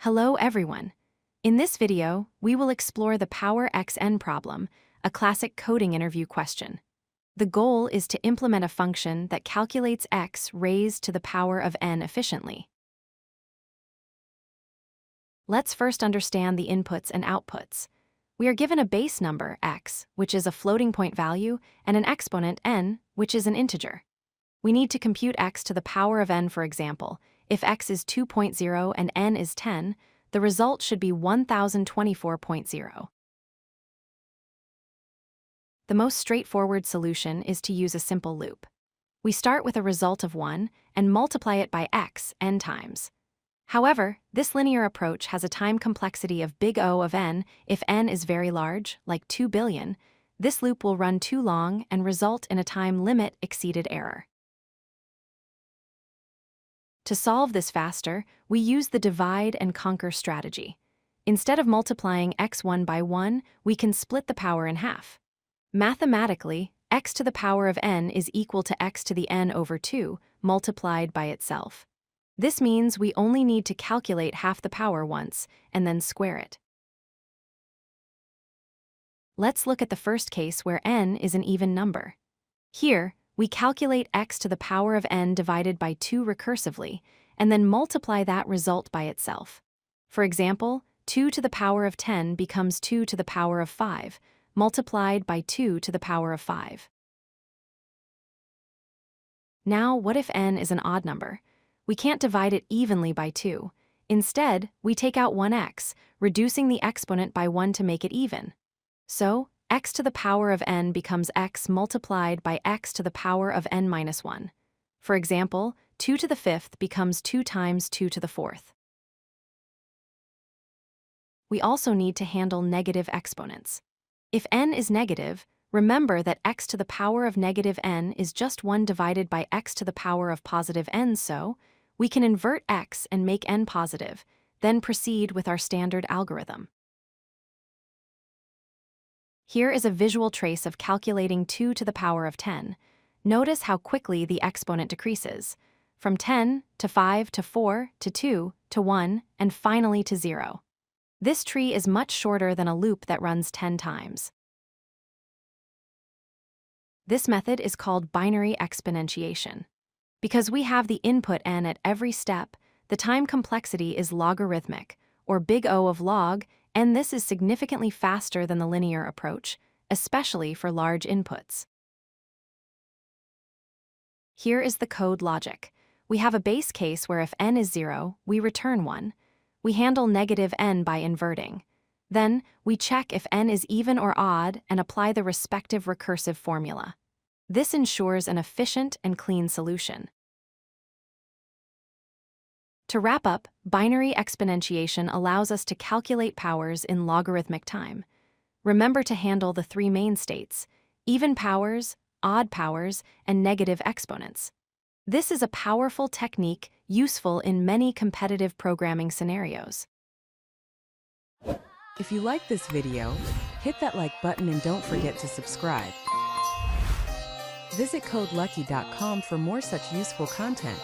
Hello everyone. In this video, we will explore the power xn problem, a classic coding interview question. The goal is to implement a function that calculates x raised to the power of n efficiently. Let's first understand the inputs and outputs. We are given a base number, x, which is a floating point value, and an exponent, n, which is an integer. We need to compute x to the power of n, for example. If x is 2.0 and n is 10, the result should be 1024.0. The most straightforward solution is to use a simple loop. We start with a result of 1 and multiply it by x n times. However, this linear approach has a time complexity of big O of n. If n is very large, like 2 billion, this loop will run too long and result in a time limit exceeded error. To solve this faster, we use the divide and conquer strategy. Instead of multiplying x1 by 1, we can split the power in half. Mathematically, x to the power of n is equal to x to the n over 2 multiplied by itself. This means we only need to calculate half the power once and then square it. Let's look at the first case where n is an even number. Here, we calculate x to the power of n divided by 2 recursively, and then multiply that result by itself. For example, 2 to the power of 10 becomes 2 to the power of 5, multiplied by 2 to the power of 5. Now, what if n is an odd number? We can't divide it evenly by 2. Instead, we take out 1x, reducing the exponent by 1 to make it even. So, x to the power of n becomes x multiplied by x to the power of n minus 1. For example, 2 to the 5th becomes 2 times 2 to the 4th. We also need to handle negative exponents. If n is negative, remember that x to the power of negative n is just 1 divided by x to the power of positive n, so we can invert x and make n positive, then proceed with our standard algorithm. Here is a visual trace of calculating 2 to the power of 10. Notice how quickly the exponent decreases, from 10 to 5 to 4 to 2 to 1 and finally to 0. This tree is much shorter than a loop that runs 10 times. This method is called binary exponentiation. Because we have the input n at every step, the time complexity is logarithmic, or big O of log, and this is significantly faster than the linear approach, especially for large inputs. Here is the code logic. We have a base case where if n is 0, we return 1. We handle negative n by inverting. Then, we check if n is even or odd and apply the respective recursive formula. This ensures an efficient and clean solution. To wrap up, binary exponentiation allows us to calculate powers in logarithmic time. Remember to handle the 3 main states: even powers, odd powers, and negative exponents. This is a powerful technique useful in many competitive programming scenarios. If you like this video, hit that like button and don't forget to subscribe. Visit codelucky.com for more such useful content.